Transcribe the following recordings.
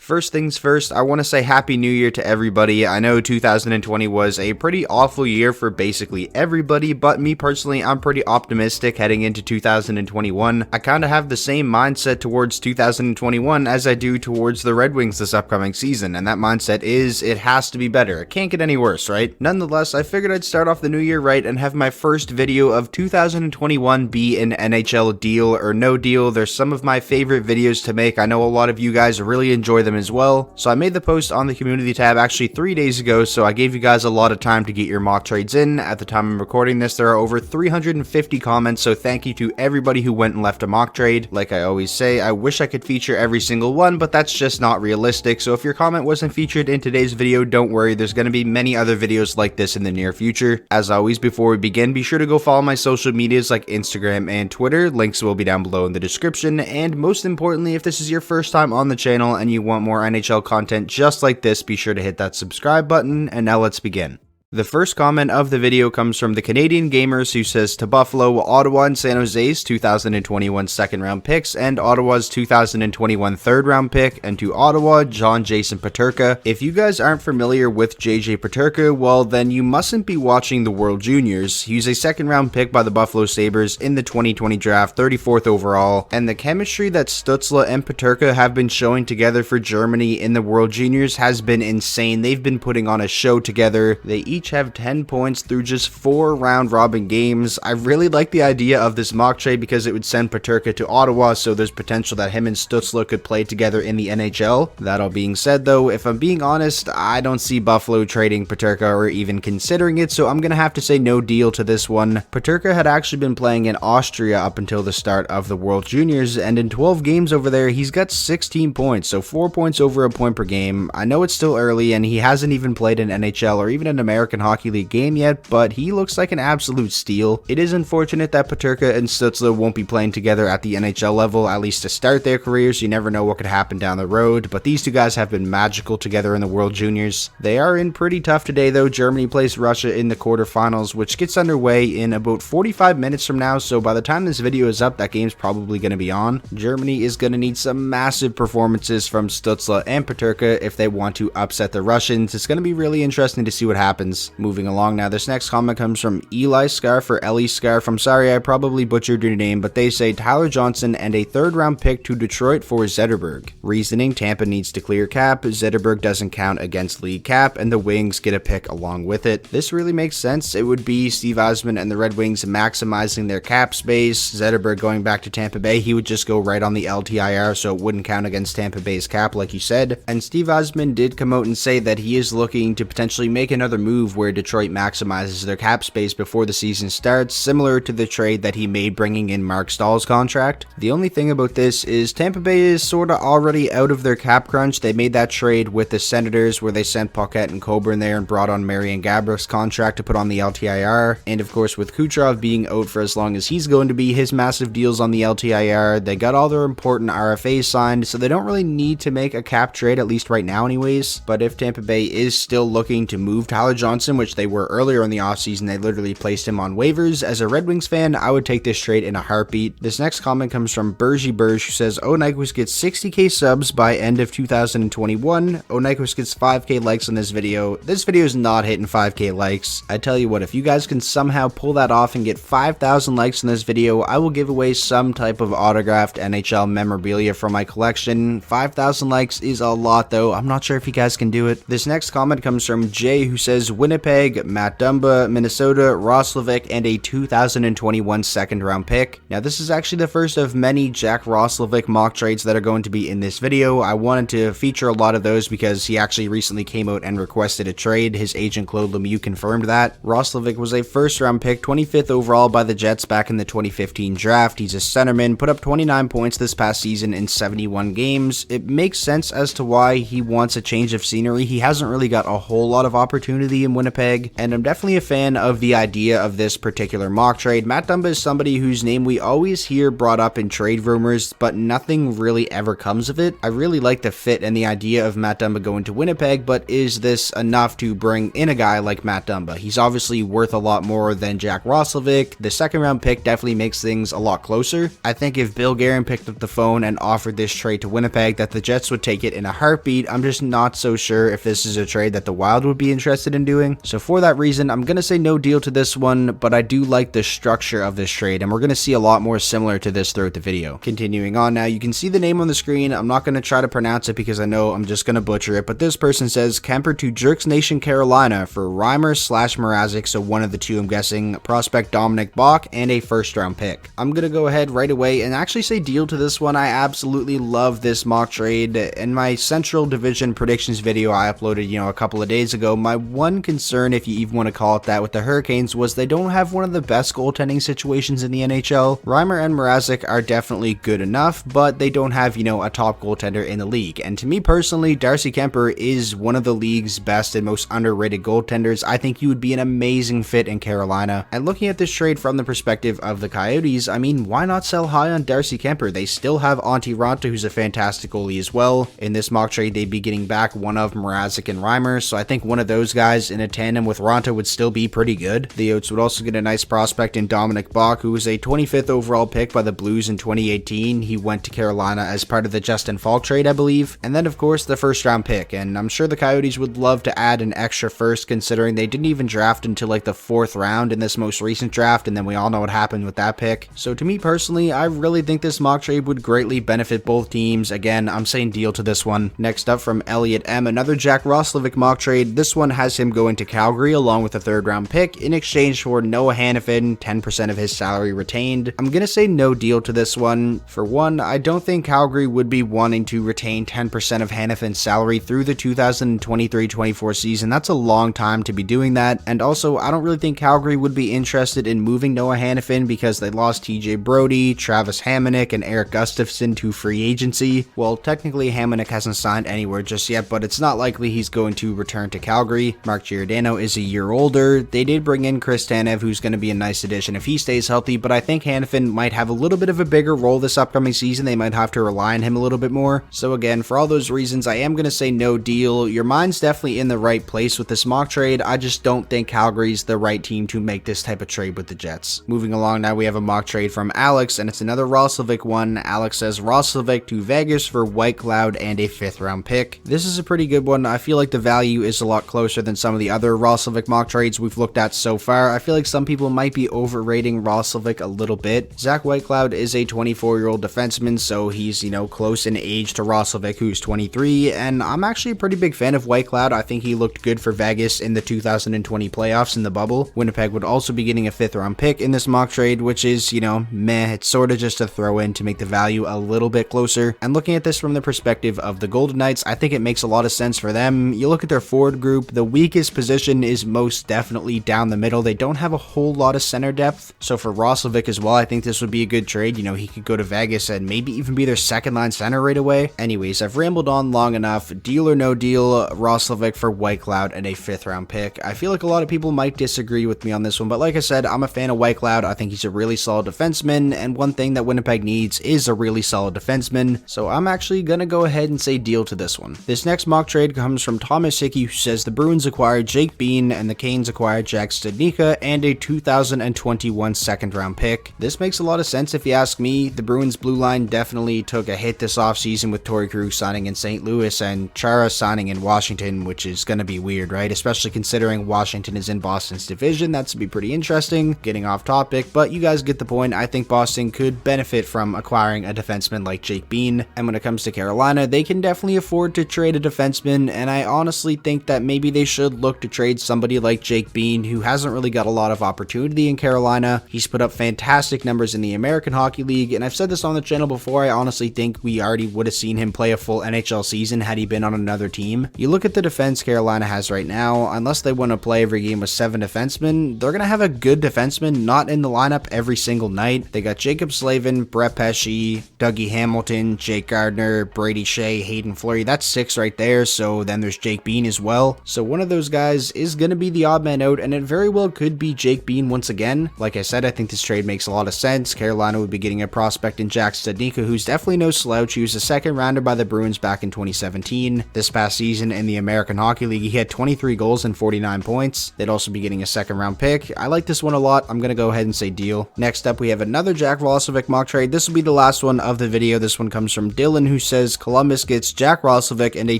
First things first, I want to say Happy New Year to everybody. I know 2020 was a pretty awful year for basically everybody, but me personally, I'm pretty optimistic heading into 2021. I kind of have the same mindset towards 2021 as I do towards the Red Wings this upcoming season, and that mindset is it has to be better. It can't get any worse, right? Nonetheless, I figured I'd start off the new year right and have my first video of 2021 be an NHL deal or no deal. There's some of my favorite videos to make. I know a lot of you guys really enjoy them as well. So I made the post on the community tab actually 3 days ago, so I gave you guys a lot of time to get your mock trades in. At the time I'm recording this, there are over 350 comments, so thank you to everybody who went and left a mock trade. Like I always say, I wish I could feature every single one, but that's just not realistic. So if your comment wasn't featured in today's video, don't worry, there's going to be many other videos like this in the near future. As always, before we begin, be sure to go follow my social medias like Instagram and Twitter. Links will be down below in the description. And most importantly, if this is your first time on the channel and you want more NHL content just like this, be sure to hit that subscribe button, and now let's begin. The first comment of the video comes from the Canadian Gamers, who says, to Buffalo, Ottawa and San Jose's 2021 second round picks and Ottawa's 2021 third round pick, and to Ottawa, John Jason Peterka. If you guys aren't familiar with JJ Peterka, well then you mustn't be watching the World Juniors. He's a second round pick by the Buffalo Sabres in the 2020 draft, 34th overall, and the chemistry that Stützle and Peterka have been showing together for Germany in the World Juniors has been insane. They've been putting on a show together. They each have 10 points through just 4 round-robin games. I really like the idea of this mock trade because it would send Peterka to Ottawa, so there's potential that him and Stützle could play together in the NHL. That all being said though, if I'm being honest, I don't see Buffalo trading Peterka or even considering it, so I'm gonna have to say no deal to this one. Peterka had actually been playing in Austria up until the start of the World Juniors, and in 12 games over there, he's got 16 points, so 4 points over a point per game. I know it's still early, and he hasn't even played an NHL or even an American Hockey League game yet, but he looks like an absolute steal. It is unfortunate that Peterka and Stützle won't be playing together at the NHL level, at least to start their careers. You never know what could happen down the road, but these two guys have been magical together in the World Juniors. They are in pretty tough today though. Germany plays Russia in the quarterfinals, which gets underway in about 45 minutes from now, so by the time this video is up, that game's probably going to be on. Germany is going to need some massive performances from Stützle and Peterka if they want to upset the Russians. It's going to be really interesting to see what happens. Moving along now, this next comment comes from Eli Scarf or Ellie Scarf. I'm sorry, I probably butchered your name, but they say Tyler Johnson and a third round pick to Detroit for Zetterberg. Reasoning: Tampa needs to clear cap, Zetterberg doesn't count against league cap, and the Wings get a pick along with it. This really makes sense. It would be Steve Yzerman and the Red Wings maximizing their cap space. Zetterberg going back to Tampa Bay, he would just go right on the LTIR, so it wouldn't count against Tampa Bay's cap like you said. And Steve Yzerman did come out and say that he is looking to potentially make another move where Detroit maximizes their cap space before the season starts, similar to the trade that he made bringing in Mark Stahl's contract. The only thing about this is Tampa Bay is sorta already out of their cap crunch. They made that trade with the Senators where they sent Paquette and Coburn there and brought on Marian Gabour's contract to put on the LTIR, and of course with Kucherov being out for as long as he's going to be, his massive deals on the LTIR, they got all their important RFAs signed, so they don't really need to make a cap trade, at least right now anyways. But if Tampa Bay is still looking to move Tyler Johnson, which they were earlier in the offseason, they literally placed him on waivers. As a Red Wings fan, I would take this trade in a heartbeat. This next comment comes from Bergie Burge, who says, OhNyquist gets 60k subs by end of 2021. OhNyquist gets 5k likes on this video. This video is not hitting 5k likes. I tell you what, if you guys can somehow pull that off and get 5,000 likes in this video, I will give away some type of autographed NHL memorabilia from my collection. 5,000 likes is a lot though. I'm not sure if you guys can do it. This next comment comes from Jay, who says, Winnipeg, Matt Dumba, Minnesota, Roslovic, and a 2021 second round pick. Now this is actually the first of many Jack Roslovic mock trades that are going to be in this video. I wanted to feature a lot of those because he actually recently came out and requested a trade. His agent Claude Lemieux confirmed that. Roslovic was a first round pick, 25th overall by the Jets back in the 2015 draft. He's a centerman, put up 29 points this past season in 71 games. It makes sense as to why he wants a change of scenery. He hasn't really got a whole lot of opportunity in Winnipeg, and I'm definitely a fan of the idea of this particular mock trade. Matt Dumba is somebody whose name we always hear brought up in trade rumors, but nothing really ever comes of it. I really like the fit and the idea of Matt Dumba going to Winnipeg, but is this enough to bring in a guy like Matt Dumba? He's obviously worth a lot more than Jack Roslovic. The second round pick definitely makes things a lot closer. I think if Bill Guerin picked up the phone and offered this trade to Winnipeg, that the Jets would take it in a heartbeat. I'm just not so sure if this is a trade that the Wild would be interested in doing. So for that reason, I'm going to say no deal to this one, but I do like the structure of this trade, and we're going to see a lot more similar to this throughout the video. Continuing on now, you can see the name on the screen. I'm not going to try to pronounce it because I know I'm just going to butcher it, but this person says Kemper to Jerks Nation, Carolina for Reimer/Mrazek, so one of the two I'm guessing, prospect Dominic Bach, and a first round pick. I'm going to go ahead right away and actually say deal to this one. I absolutely love this mock trade. In my Central Division predictions video I uploaded, a couple of days ago, my one concern, if you even want to call it that, with the Hurricanes was they don't have one of the best goaltending situations in the NHL. Reimer and Mrazek are definitely good enough, but they don't have, a top goaltender in the league. And to me personally, Darcy Kuemper is one of the league's best and most underrated goaltenders. I think he would be an amazing fit in Carolina. And looking at this trade from the perspective of the Coyotes, I mean, why not sell high on Darcy Kuemper? They still have Antti Raanta, who's a fantastic goalie as well. In this mock trade, they'd be getting back one of Mrazek and Reimer, so I think one of those guys in a tandem with Raanta would still be pretty good. The Yotes would also get a nice prospect in Dominic Bach, who was a 25th overall pick by the Blues in 2018. He went to Carolina as part of the Justin Falk trade, I believe. And then, of course, the first round pick, and I'm sure the Coyotes would love to add an extra first, considering they didn't even draft until like the 4th round in this most recent draft, and then we all know what happened with that pick. So to me personally, I really think this mock trade would greatly benefit both teams. Again, I'm saying deal to this one. Next up from Elliot M, another Jack Roslovic mock trade. This one has him going to Calgary along with a 3rd round pick in exchange for Noah Hanifin, 10% of his salary retained. I'm gonna say no deal to this one. For one, I don't think Calgary would be wanting to retain 10% of Hanifin's salary through the 2023-24 season. That's a long time to be doing that. And also, I don't really think Calgary would be interested in moving Noah Hanifin because they lost TJ Brody, Travis Hamonic, and Eric Gustafsson to free agency. Well, technically Hamonic hasn't signed anywhere just yet, but it's not likely he's going to return to Calgary. Mark Giordano is a year older. They did bring in Chris Tanev, who's going to be a nice addition if he stays healthy, but I think Hanifin might have a little bit of a bigger role this upcoming season. They might have to rely on him a little bit more. So again, for all those reasons, I am going to say no deal. Your mind's definitely in the right place with this mock trade. I just don't think Calgary's the right team to make this type of trade with the Jets. Moving along now, we have a mock trade from Alex, and it's another Roslovic one. Alex says Roslovic to Vegas for White Cloud and a 5th round pick. This is a pretty good one. I feel like the value is a lot closer than some of the other Roslovic mock trades we've looked at so far. I feel like some people might be overrating Roslovic a little bit. Zach Whitecloud is a 24-year-old defenseman, so he's, close in age to Roslovic, who's 23, and I'm actually a pretty big fan of Whitecloud. I think he looked good for Vegas in the 2020 playoffs in the bubble. Winnipeg would also be getting a 5th round pick in this mock trade, which is, meh. It's sort of just a throw in to make the value a little bit closer. And looking at this from the perspective of the Golden Knights, I think it makes a lot of sense for them. You look at their forward group, the weakest position is most definitely down the middle. They don't have a whole lot of center depth. So for Roslovic as well, I think this would be a good trade. He could go to Vegas and maybe even be their 2nd line center right away. Anyways, I've rambled on long enough. Deal or no deal, Roslovic for Whitecloud and a 5th round pick. I feel like a lot of people might disagree with me on this one, but like I said, I'm a fan of Whitecloud. I think he's a really solid defenseman, and one thing that Winnipeg needs is a really solid defenseman. So I'm actually gonna go ahead and say deal to this one. This next mock trade comes from Thomas Hickey, who says the Bruins acquired Jake Bean and the Canes acquired Jack Studnicka and a 2021 2nd round pick. This makes a lot of sense if you ask me. The Bruins blue line definitely took a hit this offseason with Torrey Krug signing in St. Louis and Chara signing in Washington, which is going to be weird, right? Especially considering Washington is in Boston's division. That's to be pretty interesting. Getting off topic, but you guys get the point. I think Boston could benefit from acquiring a defenseman like Jake Bean. And when it comes to Carolina, they can definitely afford to trade a defenseman, and I honestly think that maybe they should look to trade somebody like Jake Bean, who hasn't really got a lot of opportunity in Carolina. He's put up fantastic numbers in the American Hockey League, and I've said this on the channel before. I honestly think we already would have seen him play a full NHL season had he been on another team. You look at the defense Carolina has right now, unless they want to play every game with 7 defensemen, they're going to have a good defenseman not in the lineup every single night. They got Jacob Slavin, Brett Pesce, Dougie Hamilton, Jake Gardner, Brady Shea, Hayden Fleury. That's 6 right there, so then there's Jake Bean as well. So one of those guys guys is going to be the odd man out, and it very well could be Jake Bean once again. Like I said, I think this trade makes a lot of sense. Carolina would be getting a prospect in Jack Studnicka, who's definitely no slouch. He was a second rounder by the Bruins back in 2017. This past season in the American Hockey League, he had 23 goals and 49 points. They'd also be getting a second round pick. I like this one a lot. I'm going to go ahead and say deal. Next up, we have another Jack Roslovic mock trade. This will be the last one of the video. This one comes from Dylan, who says Columbus gets Jack Roslovic and a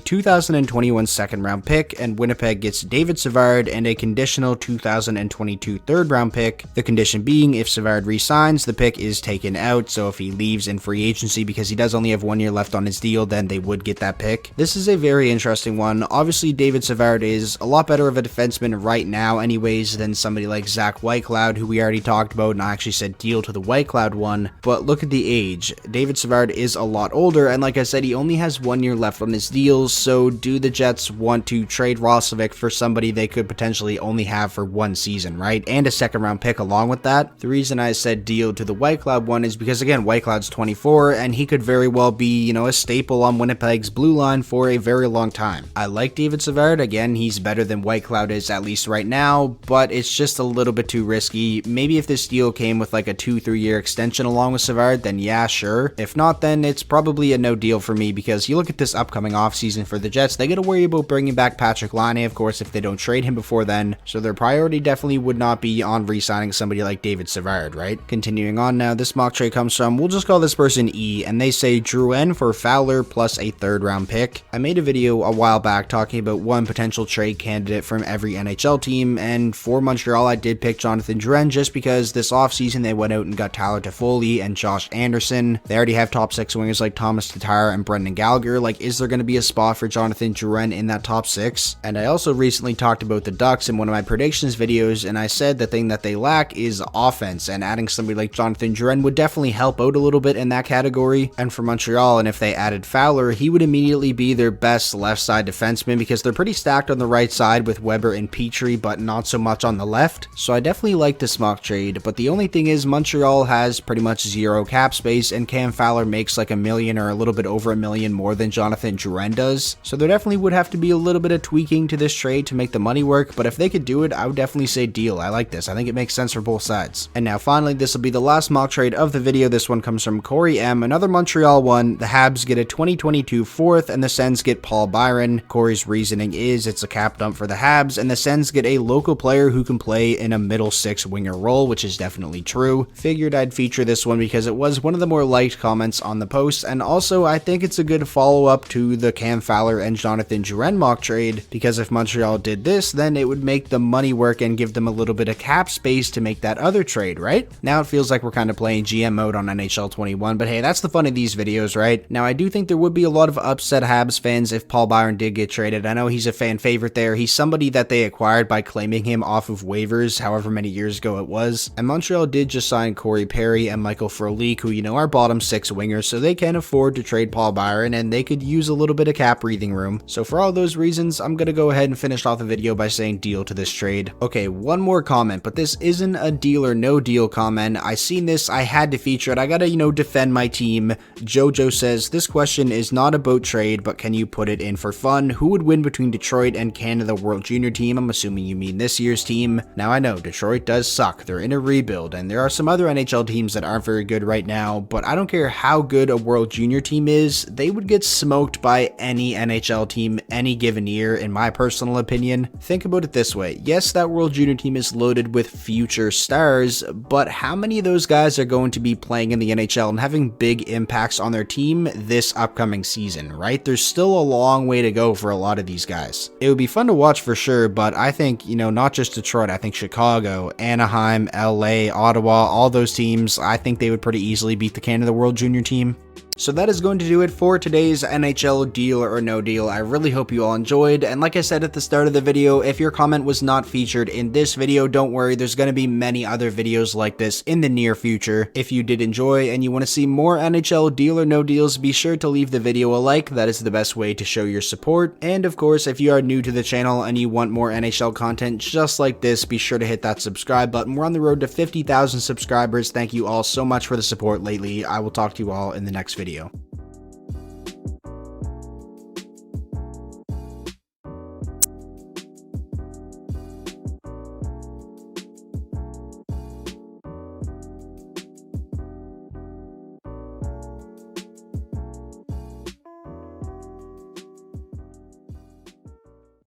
2021 second round pick, and Winnipeg gets David Savard and a conditional 2022 third round pick. The condition being, if Savard re-signs, the pick is taken out. So if he leaves in free agency because he does only have 1 year left on his deal, then they would get that pick. This is a very interesting one. Obviously, David Savard is a lot better of a defenseman right now anyways than somebody like Zach Whitecloud, who we already talked about, and I actually said deal to the Whitecloud one. But look at the age. David Savard is a lot older, and like I said, he only has 1 year left on his deal. So do the Jets want to trade Roslovic for somebody they could potentially only have for 1 season, right? And a second round pick along with that. The reason I said deal to the Whitecloud one is because, again, Whitecloud's 24, and he could very well be, a staple on Winnipeg's blue line for a very long time. I like David Savard. Again, he's better than Whitecloud is, at least right now, but it's just a little bit too risky. Maybe if this deal came with like a 2-3 year extension along with Savard, then yeah, sure. If not, then it's probably a no deal for me, because you look at this upcoming offseason for the Jets, they got to worry about bringing back Patrick Laine, of course, if they don't trade him before then, so their priority definitely would not be on re-signing somebody like David Savard, right? Continuing on now, this mock trade comes from, we'll just call this person E, and they say Drouin for Fowler plus a third round pick. I made a video a while back talking about one potential trade candidate from every NHL team, and for Montreal, I did pick Jonathan Drouin just because this offseason they went out and got Tyler Toffoli and Josh Anderson. They already have top 6 wingers like Thomas Tatar and Brendan Gallagher. Like, is there going to be a spot for Jonathan Drouin in that top 6? And I also recently talked about the Ducks in one of my predictions videos, and I said the thing that they lack is offense, and adding somebody like Jonathan Drouin would definitely help out a little bit in that category. And for Montreal, and if they added Fowler, he would immediately be their best left side defenseman, because they're pretty stacked on the right side with Weber and Petrie, but not so much on the left. So I definitely like this mock trade, but the only thing is Montreal has pretty much 0 cap space, and Cam Fowler makes like $1 million or a little bit over $1 million more than Jonathan Drouin does. So there definitely would have to be a little bit of tweaking to this trade to make the money work, but if they could do it, I would definitely say deal. I like this. I think it makes sense for both sides. And now finally, this will be the last mock trade of the video. This one comes from Corey M, another Montreal one. The Habs get a 2022 fourth, and the Sens get Paul Byron. Corey's reasoning is it's a cap dump for the Habs, and the Sens get a local player who can play in a middle 6 winger role, which is definitely true. Figured I'd feature this one because it was one of the more liked comments on the post, and also I think it's a good follow-up to the Cam Fowler and Jonathan Drouin mock trade, because if Montreal did this, then it would make the money work and give them a little bit of cap space to make that other trade, right? Now it feels like we're kind of playing GM mode on NHL 21, but hey, that's the fun of these videos, right? Now I do think there would be a lot of upset Habs fans if Paul Byron did get traded. I know he's a fan favorite there. He's somebody that they acquired by claiming him off of waivers, however many years ago it was. And Montreal did just sign Corey Perry and Michael Frolik, who, are bottom 6 wingers, so they can afford to trade Paul Byron, and they could use a little bit of cap breathing room. So for all those reasons, I'm gonna go ahead and finish off the video by saying deal to this trade. Okay, one more comment, but this isn't a deal or no deal comment. I seen this, I had to feature it. I gotta, defend my team. Jojo says, this question is not about trade, but can you put it in for fun? Who would win between Detroit and Canada World Junior team? I'm assuming you mean this year's team. Now I know Detroit does suck. They're in a rebuild, and there are some other NHL teams that aren't very good right now, but I don't care how good a World Junior team is, they would get smoked by any NHL team any given year, in my personal opinion. Think about it this way. Yes, that World Junior team is loaded with future stars, but how many of those guys are going to be playing in the NHL and having big impacts on their team this upcoming season, right? There's still a long way to go for a lot of these guys. It would be fun to watch for sure, but I think, not just Detroit, I think Chicago, Anaheim, LA, Ottawa, all those teams, I think they would pretty easily beat the Canada World Junior team. So that is going to do it for today's NHL deal or no deal. I really hope you all enjoyed, and like I said at the start of the video, if your comment was not featured in this video, don't worry, there's going to be many other videos like this in the near future. If you did enjoy and you want to see more NHL deal or no deals, be sure to leave the video a like. That is the best way to show your support. And of course, if you are new to the channel and you want more NHL content just like this, be sure to hit that subscribe button. We're on the road to 50,000 subscribers. Thank you all so much for the support lately. I will talk to you all in the next video.